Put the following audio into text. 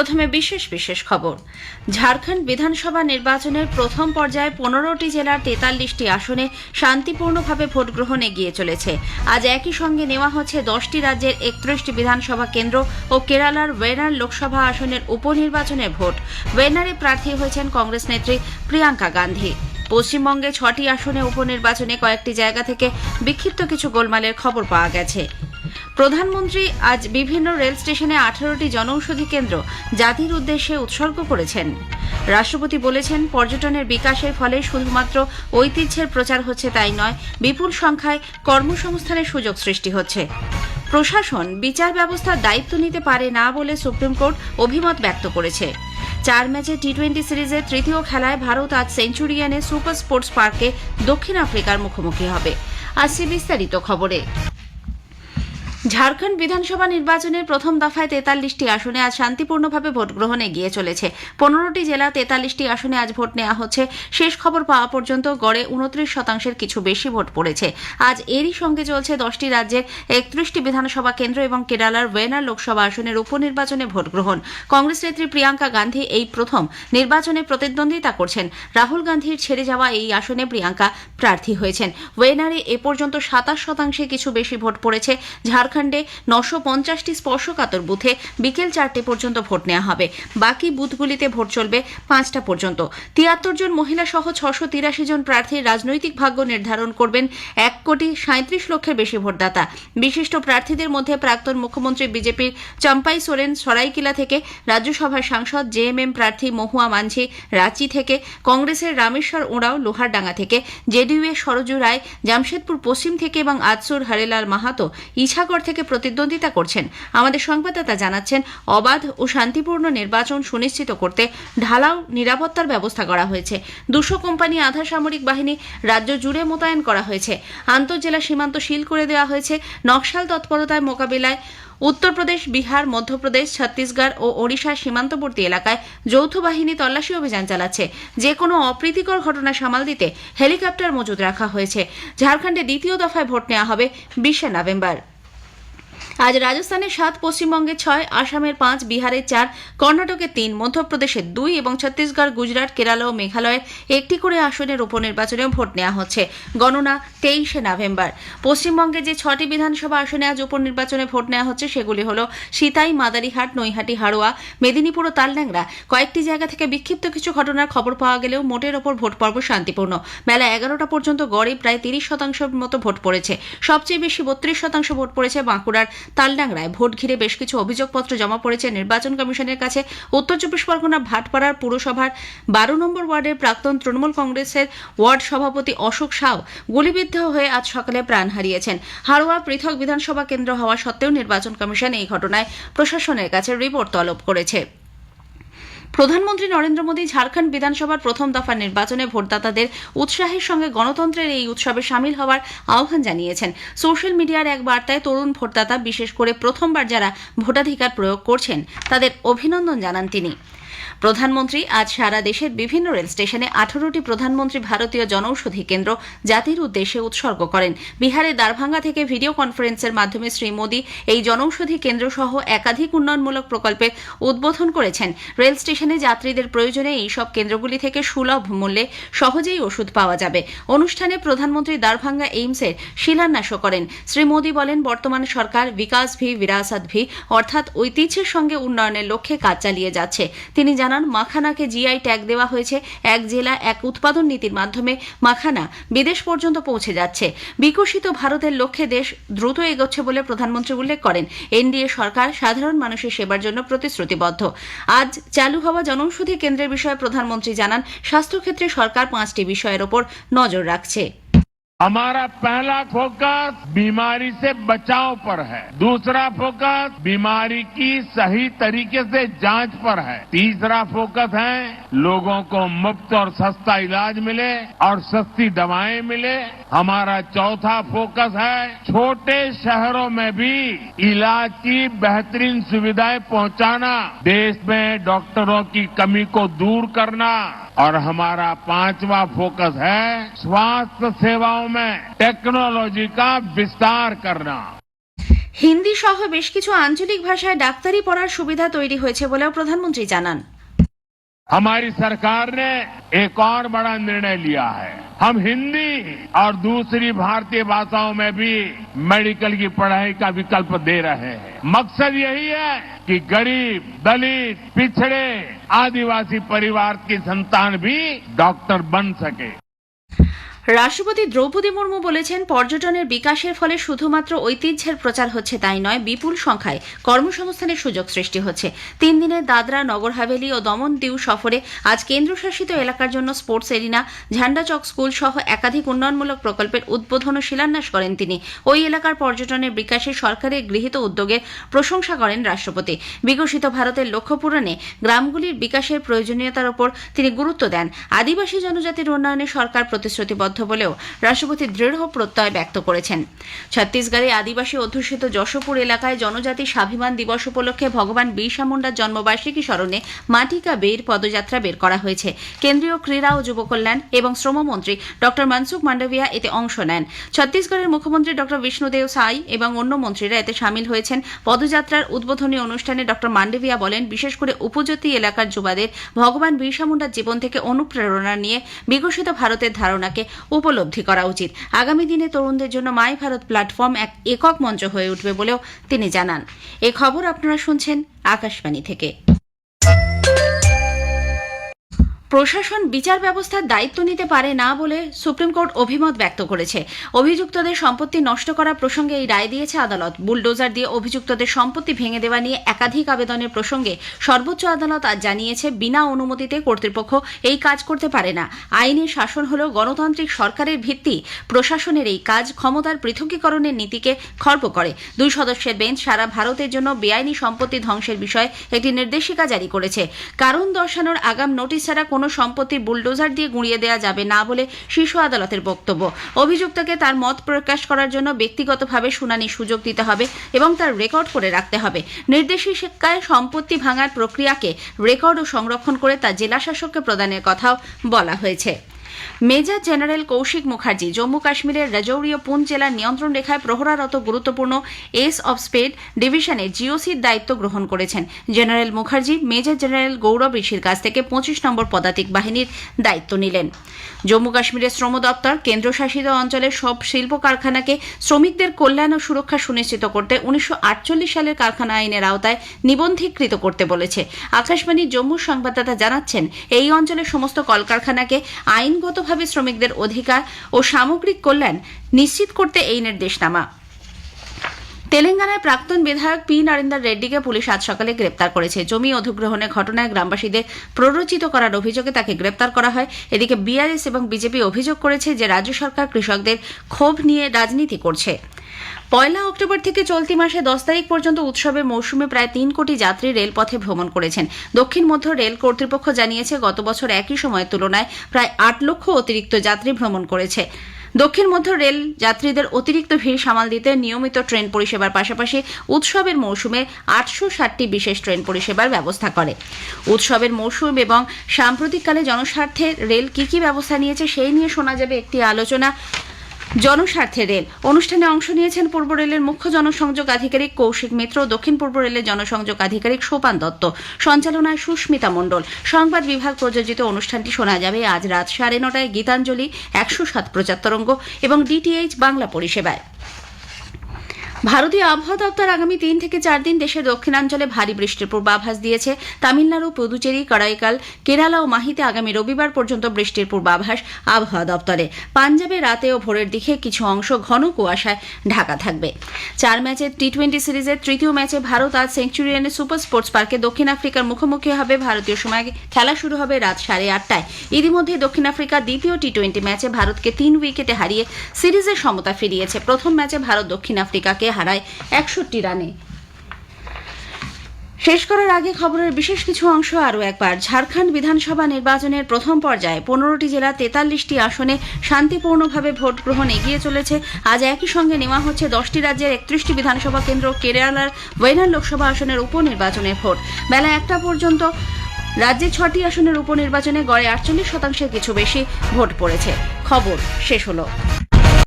প্রথমে বিশেষ বিশেষ খবর। ঝাড়খণ্ড বিধানসভা নির্বাচনের প্রথম পর্যায়ে 15টি জেলার 43টি আসনে শান্তিপূর্ণভাবে ভোট গ্রহণ এগিয়ে চলেছে। আজ একই সঙ্গে নেওয়া হচ্ছে 10টি রাজ্যের 31টি বিধানসভা কেন্দ্র ও কেরালার ওয়েনার লোকসভা আসনের উপনির্বাচনের ভোট। ওয়েনারে প্রার্থী হয়েছেন কংগ্রেস নেত্রী প্রিয়াঙ্কা গান্ধী। পশ্চিমবঙ্গে 6টি আসনে উপনির্বাচনে কয়েকটি জায়গা থেকে বিক্ষিপ্ত কিছু গোলমালের খবর পাওয়া গেছে। প্রধানমন্ত্রী আজ বিভিন্ন রেল স্টেশনে 18টি জনঔষধি কেন্দ্র জাতির উদ্দেশ্যে উৎসর্গ করেছেন। রাষ্ট্রপতি বলেছেন, পর্যটনের বিকাশের ফলে শুধুমাত্র ঐতিহ্যের প্রচার হচ্ছে তাই নয়, বিপুল সংখ্যায় কর্মসংস্থানের সুযোগ সৃষ্টি হচ্ছে। প্রশাসন বিচার ব্যবস্থার দায়িত্ব নিতে পারে না বলে সুপ্রিম কোর্ট অভিমত ব্যক্ত করেছে। 4 ম্যাচে টি-20 সিরিজের তৃতীয় খেলায় ভারত আজ সেঞ্চুরিয়ানে সুপার স্পোর্টস পার্কে দক্ষিণ আফ্রিকার মুখোমুখি হবে। আসছে বিস্তারিত খবরে। ঝাড়খণ্ড বিধানসভা নির্বাচনের প্রথম দফায় 43টি আসনে আজ শান্তিপূর্ণভাবে ভোট গ্রহণ এগিয়ে চলেছে। 15টি জেলা 43টি আসনে আজ ভোট নেওয়া হচ্ছে। শেষ খবর পাওয়া পর্যন্ত গড়ে 29% কিছু বেশি ভোট পড়েছে। আজ এরই সঙ্গে চলছে 10টি রাজ্যের 31টি বিধানসভা কেন্দ্র এবং কেরালার ওয়েনার লোকসভা আসনের উপনির্বাচনে ভোট গ্রহণ। কংগ্রেস নেত্রী প্রিয়াঙ্কা গান্ধী এই প্রথম নির্বাচনে প্রতিদ্বন্দ্বিতা করছেন। রাহুল গান্ধীর ছেড়ে যাওয়া এই আসনে প্রিয়াঙ্কা প্রার্থী হয়েছেন। ওয়েনারে এ পর্যন্ত 27% কিছু বেশি ভোট পড়েছে। ঝাড়খণ্ডে 950টি স্পর্শকাতর বুথে বিকেল 4টে পর্যন্ত ভোট নেওয়া হবে। বাকি বুথগুলিতে ভোট চলবে 5টা পর্যন্ত। 73 জন মহিলা সহ 683 জন প্রার্থীর রাজনৈতিক ভাগ্য নির্ধারণ করবেন 1,37,00,000 বেশি ভোটদাতা। বিশিষ্ট প্রার্থীদের মধ্যে প্রাক্তন মুখ্যমন্ত্রী বিজেপির চম্পাই সোরেন সরাইকেলা থেকে, রাজ্যসভার সাংসদ জেএমএম প্রার্থী মহুয়া মাঝি রাঁচি থেকে, কংগ্রেসের রামেশ্বর ওঁরাও লোহারডাঙ্গা থেকে, জেডিইউ এর সরজু রায় জামশেদপুর পশ্চিম থেকে এবং আদসুর হরেলাল মাহাতো ইছাগড় থেকে প্রতিদ্বন্দ্বিতা করছেন। আমাদের সংবাদদাতা জানাচ্ছেন, অবাধ ও শান্তিপূর্ণ নির্বাচন সুনিশ্চিত করতে ঢালাও নিরাপত্তার ব্যবস্থা করা হয়েছে। 200 কোম্পানি আধা সামরিক বাহিনী রাজ্য জুড়ে মোতায়েন করা হয়েছে। আন্তঃজেলা সীমান্ত সিল করে দেওয়া হয়েছে। নকশাল তৎপরতায় মোকাবিলায় উত্তরপ্রদেশ, বিহার, মধ্যপ্রদেশ, ছত্তিশগড় ও ওড়িশার সীমান্তবর্তী এলাকায় যৌথ বাহিনী তল্লাশি অভিযান চালাচ্ছে। যে কোনো অপ্রীতিকর ঘটনা সামাল দিতে হেলিকপ্টার মজুদ রাখা হয়েছে। ঝাড়খণ্ডে দ্বিতীয় দফায় ভোট নেওয়া হবে 20 নভেম্বর। আজ রাজস্থানের 7, পশ্চিমবঙ্গে 6, আসামের 5, বিহারের 4, কর্ণাটকের 3, মধ্যপ্রদেশের 2 এবং ছত্তিশগড়, গুজরাট, কেরালা ও মেঘালয়ের 1টি করে আসনের উপনির্বাচনেও ভোট নেওয়া হচ্ছে। গণনা 23 নভেম্বর। পশ্চিমবঙ্গে যে 6টি বিধানসভা আসনে আজ উপনির্বাচনে ভোট নেওয়া হচ্ছে সেগুলি হল সিতাই, মাদারিহাট, নৈহাটি, হাড়োয়া, মেদিনীপুর ও তালডাংরা। কয়েকটি জায়গা থেকে বিক্ষিপ্ত কিছু ঘটনার খবর পাওয়া গেলেও মোটের ওপর ভোট পর্ব শান্তিপূর্ণ। বেলা 11টা পর্যন্ত গড়ে প্রায় 30% মতো ভোট পড়েছে। সবচেয়ে বেশি 32% ভোট পড়েছে বাঁকুড়ার তালডাংরায়। ভোট ঘিরে বেশ কিছু অভিযোগপত্র জমা পড়েছে নির্বাচন কমিশনের কাছে। উত্তর 24 পরগনা ভাটপাড়ার পুরসভার 12 নম্বর ওয়ার্ডের প্রাক্তন তৃণমূল কংগ্রেসের ওয়ার্ড সভাপতি অশোক সাউ গুলিবিদ্ধ হয়ে আজ সকালে প্রাণ হারিয়েছেন। হাড়োয়া পৃথক বিধানসভা কেন্দ্র হওয়া সত্ত্বেও নির্বাচন কমিশন এই ঘটনায় প্রশাসনের কাছে রিপোর্ট তলব করেছে। প্রধানমন্ত্রী নরেন্দ্র মোদী ঝাড়খণ্ড বিধানসভার প্রথম দফার নির্বাচনে ভোটদাতাদের উৎসাহের সঙ্গে গণতন্ত্রের এই উৎসবে সামিল হওয়ার আহ্বান জানিয়েছেন। সোশ্যাল মিডিয়ার এক বার্তায় তরুণ ভোটদাতা, বিশেষ করে প্রথমবার যারা ভোটাধিকার প্রয়োগ করছেন, তাদের অভিনন্দন জানান তিনি। প্রধানমন্ত্রী আজ সারা দেশের বিভিন্ন রেল স্টেশনে 18টি প্রধানমন্ত্রী ভারতীয় জনৌষধি কেন্দ্র জাতির উদ্দেশ্যে উৎসর্গ করেন। বিহারের দারভাঙ্গা থেকে ভিডিও কনফারেন্সের মাধ্যমে শ্রী মোদী এই জনৌষধি কেন্দ্র সহ একাধিক উন্নয়নমূলক প্রকল্পের উদ্বোধন করেছেন। রেল স্টেশনে যাত্রীদের প্রয়োজনে এইসব কেন্দ্রগুলি থেকে সুলভ মূল্যে সহজেই ওষুধ পাওয়া যাবে। অনুষ্ঠানে প্রধানমন্ত্রী দারভাঙ্গা এইমসের শিলান্যাসও করেন। শ্রী মোদী বলেন, বর্তমান সরকার বিকাশ ভি বিরাসত ভি অর্থাৎ ঐতিহ্যের সঙ্গে উন্নয়নের লক্ষ্যে কাজ চালিয়ে যাচ্ছে। তিনি জানান, মাখানাকে জিআই ট্যাগ দেওয়া হয়েছে। এক জেলা এক উৎপাদন নীতির মাধ্যমে মাখানা বিদেশ পর্যন্ত পৌঁছে যাচ্ছে। বিকশিত ভারতের লক্ষ্যে দেশ দ্রুত এগোচ্ছে বলে প্রধানমন্ত্রী উল্লেখ করেন। এনডিএ সরকার সাধারণ মানুষের সেবার জন্য প্রতিশ্রুতিবদ্ধ। আজ চালু হওয়া জনৌষধি কেন্দ্রের বিষয়ে প্রধানমন্ত্রী জানান, স্বাস্থ্যক্ষেত্রে সরকার 5টি বিষয়ের ওপর নজর রাখছে। हमारा पहला फोकस बीमारी से बचाव पर है। दूसरा फोकस बीमारी की सही तरीके से जांच पर है। तीसरा फोकस है लोगों को मुफ्त और सस्ता इलाज मिले और सस्ती दवाएं मिले। हमारा चौथा फोकस है छोटे शहरों में भी इलाज की बेहतरीन सुविधाएं पहुंचाना, देश में डॉक्टरों की कमी को दूर करना। और हमारा 5वां फोकस है स्वास्थ्य सेवाओं में टेक्नोलॉजी का विस्तार करना। হিন্দি সহ বেশ কিছু আঞ্চলিক ভাষায় ডাক্তারি পড়ার সুবিধা তৈরি হয়েছে বলেও প্রধানমন্ত্রী জানান। हमारी सरकार ने एक और बड़ा निर्णय लिया है। हम हिंदी और दूसरी भारतीय भाषाओं में भी मेडिकल की पढ़ाई का विकल्प दे रहे हैं। मकसद यही है कि गरीब, दलित, पिछड़े, आदिवासी परिवार की संतान भी डॉक्टर बन सके। রাষ্ট্রপতি দ্রৌপদী মুর্মু বলেছেন, পর্যটনের বিকাশের ফলে শুধুমাত্র ঐতিহ্যের প্রচার হচ্ছে তাই নয়, বিপুল সংখ্যায় কর্মসংস্থানের সুযোগ সৃষ্টি হচ্ছে। 3 দিনের দাদরা, নগর হাভেলি ও দমন দিউ সফরে আজ কেন্দ্রশাসিত এলাকার জন্য স্পোর্টস এরিনা, ঝান্ডা চক স্কুল সহ একাধিক উন্নয়নমূলক প্রকল্পের উদ্বোধন ও শিলান্যাস করেন তিনি। ওই এলাকার পর্যটনের বিকাশে সরকারের গৃহীত উদ্যোগের প্রশংসা করেন রাষ্ট্রপতি। বিকশিত ভারতের লক্ষ্য পূরণে গ্রামগুলির বিকাশের প্রয়োজনীয়তার উপর তিনি গুরুত্ব দেন। আদিবাসী জনজাতির উন্নয়নে সরকার প্রতিশ্রুতিবদ্ধ বলেও রাষ্ট্রপতি দৃঢ় প্রত্যয় ব্যক্ত করেছেন। ছত্তিশগড়ে আদিবাসী অধ্যুষিত যশোপুর এলাকায় জনজাতি স্বাভিমান দিবস উপলক্ষে ভগবান বিরসা মুন্ডার জন্মবার্ষিকী স্মরণে মাটিকা বের পদযাত্রা বের করা হয়েছে। কেন্দ্রীয় ক্রীড়া ও যুব কল্যাণ এবং শ্রমমন্ত্রী ড মনসুখ মান্ডভিয়া এতে অংশ নেন। ছত্তিশগড়ের মুখ্যমন্ত্রী ড বিষ্ণুদেব সাই এবং অন্য মন্ত্রীরা এতে সামিল হয়েছেন। পদযাত্রার উদ্বোধনী অনুষ্ঠানে ড মান্ডভিয়া বলেন, বিশেষ করে উপজাতি এলাকার যুবাদের ভগবান বিরসা মুন্ডার জীবন থেকে অনুপ্রেরণা নিয়ে বিকশিত ভারতের ধারণাকে উপলব্ধি করা উচিত। আগামী দিনে তরুণদের জন্য মাই ভারত প্ল্যাটফর্ম এক একক মঞ্চ হয়ে উঠবে বলেও তিনি জানান। এই খবর আপনারা শুনছেন আকাশবাণী থেকে। প্রশাসন বিচার ব্যবস্থার দায়িত্ব নিতে পারে না বলে সুপ্রিম কোর্ট অভিমত ব্যক্ত করেছে। অভিযুক্তদের সম্পত্তি নষ্ট করা প্রসঙ্গে এই রায় দিয়েছে আদালত। বুলডোজার দিয়ে অভিযুক্তদের সম্পত্তি ভেঙে দেওয়া নিয়ে একাধিক আবেদনের প্রসঙ্গে সর্বোচ্চ আদালত আজ জানিয়েছে, বিনা অনুমতিতে কর্তৃপক্ষ এই কাজ করতে পারে না। আইনের শাসন হল গণতান্ত্রিক সরকারের ভিত্তি। প্রশাসনের এই কাজ ক্ষমতার পৃথকীকরণের নীতিকে খর্ব করে। 2 সদস্যের বেঞ্চ সারা ভারতের জন্য বেআইনি সম্পত্তি ধ্বংসের বিষয়ে একটি নির্দেশিকা জারি করেছে। কারণ দর্শানোর আগাম নোটিশ ছাড়া কোনো সম্পত্তি বুলডোজার দিয়ে গুঁড়িয়ে দেওয়া যাবে না বলে শীর্ষ আদালতের বক্তব্য। অভিযুক্তকে তার মত প্রকাশ করার জন্য ব্যক্তিগতভাবে শুনানির সুযোগ দিতে হবে এবং তার রেকর্ড করে রাখতে হবে। নির্দেশিকায় সম্পত্তি ভাঙার প্রক্রিয়াকে রেকর্ড ও সংরক্ষণ করে তা জেলাশাসককে প্রদানের কথাও বলা হয়েছে। মেজর জেনারেল কৌশিক মুখার্জি জম্মু কাশ্মীরের রাজৌরি ও পুঞ্চ জেলার নিয়ন্ত্রণ রেখায় প্রহরারত গুরুত্বপূর্ণ এস অব স্পেড ডিভিশনে জিওসির দায়িত্ব গ্রহণ করেছেন। জেনারেল মুখার্জি মেজর জেনারেল গৌরব ঋষির কাছ থেকে 25 নম্বর পদাতিক বাহিনীর দায়িত্ব নিলেন। জম্মু কাশ্মীরের শ্রম দপ্তর কেন্দ্রশাসিত অঞ্চলের সব শিল্প কারখানাকে শ্রমিকদের কল্যাণ ও সুরক্ষা সুনিশ্চিত করতে 1948 সালের কারখানা আইনের আওতায় নিবন্ধীকৃত করতে বলেছে। আকাশবাণীর জম্মু সংবাদদাতা জানাচ্ছেন, এই অঞ্চলের সমস্ত কলকারখানাকে আইনগতভাবে শ্রমিকদের অধিকার ও সামগ্রিক কল্যাণ নিশ্চিত করতে এই নির্দেশনামা। তেলেঙ্গানায় প্রাক্তন বিধায়ক পি নরেন্দ্র রেড্ডিকে পুলিশ আজ সকালে গ্রেপ্তার করেছে। জমি অধিগ্রহণের ঘটনায় গ্রামবাসীদের প্ররোচিত করার অভিযোগে তাকে গ্রেপ্তার করা হয়। এদিকে বিআরএস এবং বিজেপি অভিযোগ করেছে যে রাজ্য সরকার কৃষকদের ক্ষোভ নিয়ে রাজনীতি করছে। 1 অক্টোবর থেকে চলতি মাসে 10 তারিখ পর্যন্ত উৎসবের মৌসুমে প্রায় 3 কোটি যাত্রী রেলপথে ভ্রমণ করেছেন। দক্ষিণ মধ্য রেল কর্তৃপক্ষ জানিয়েছে, গত বছর একই সময়ের তুলনায় প্রায় 8 লক্ষ অতিরিক্ত যাত্রী ভ্রমণ করেছে। দক্ষিণ মধ্য রেল যাত্রীদের অতিরিক্ত ভিড় সামাল দিতে নিয়মিত ট্রেন পরিষেবার পাশাপাশি উৎসবের মৌসুমে 860টি বিশেষ ট্রেন পরিষেবার ব্যবস্থা করে। উৎসবের মৌসুম এবং সাম্প্রতিককালে জনস্বার্থে রেল কি কি ব্যবস্থা নিয়েছে সেই নিয়ে শোনা যাবে একটি আলোচনা। জনস্বার্থে রেল অনুষ্ঠানে অংশ নিয়েছেন পূর্ব রেলের মুখ্য জনসংযোগ আধিকারিক কৌশিক মিত্র, দক্ষিণ পূর্ব রেলের জনসংযোগ আধিকারিক সোপান দত্ত, সঞ্চালনায় সুস্মিতা মণ্ডল। সংবাদ বিভাগ প্রযোজিত অনুষ্ঠানটি শোনা যাবে আজ রাত 9:30টায় গীতাঞ্জলি 107 প্রচার তরঙ্গ এবং ডিটিএইচ বাংলা পরিষেবায়। ভারতীয় আবহাওয়া দপ্তর আগামী 3 থেকে 4 দিন দেশের দক্ষিণাঞ্চলে ভারী বৃষ্টির পূর্বাভাস দিয়েছে। তামিলনাড়ু, পুদুচেরি, করাইকাল, কেরালা ও মাহিতে আগামী রবিবার পর্যন্ত বৃষ্টির পূর্বাভাস আবহাওয়া দপ্তরে। পাঞ্জাবে রাতে ও ভোরের দিকে কিছু অংশ ঘন কুয়াশায় ঢাকা থাকবে। 4 ম্যাচের টি20 সিরিজের তৃতীয় ম্যাচে ভারত আজ সেঞ্চুরিয়ানের সুপার স্পোর্টস পার্কে দক্ষিণ আফ্রিকার মুখোমুখি হবে। ভারতীয় সময় খেলা শুরু হবে রাত 8:30টায়। ইতিমধ্যে দক্ষিণ আফ্রিকা দ্বিতীয় টি20 ম্যাচে ভারতকে 3 উইকেটে হারিয়ে সিরিজের সমতা ফিরিয়েছে। প্রথম ম্যাচে ভারত দক্ষিণ আফ্রিকাকে হারায় 61 রানে। শেষ করার আগে খবরের বিশেষ কিছু অংশ আরও একবার। ঝাড়খণ্ড বিধানসভা নির্বাচনের প্রথম পর্যায়ে 15টি জেলা 43টি আসনে শান্তিপূর্ণভাবে ভোট গ্রহণ এগিয়ে চলেছে। আজ একই সঙ্গে নেওয়া হচ্ছে 10টি রাজ্যের 31টি বিধানসভা কেন্দ্র কেরালার ওয়েনার লোকসভা আসনের উপনির্বাচনের ভোট। বেলা 1টা পর্যন্ত রাজ্যে 6টি আসনের উপনির্বাচনে গড়ে 48% কিছু বেশি ভোট পড়েছে। খবর শেষ হলো।